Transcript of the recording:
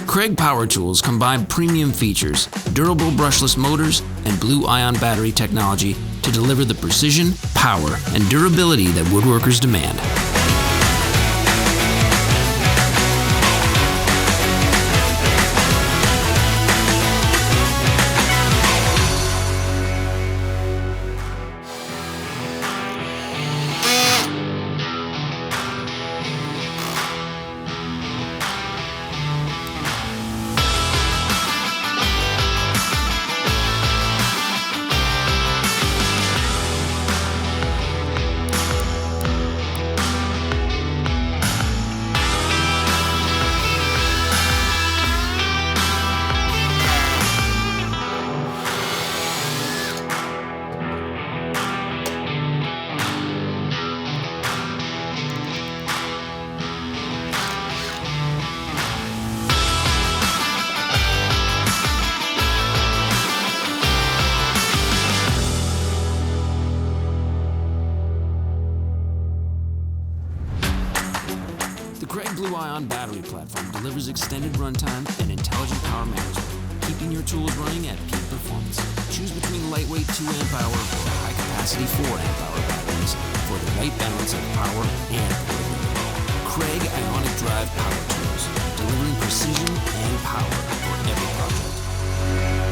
Kreg power tools combine premium features, durable brushless motors, and blue-ion battery technology to deliver the precision, power, and durability that woodworkers demand. The Kreg Blue-Ion battery platform delivers extended runtime and intelligent power management, keeping your tools running at peak performance. Choose between lightweight 2 amp hour or high-capacity 4 amp hour batteries for the right balance of power and portability. Kreg Ionic Drive power tools, delivering precision and power for every project.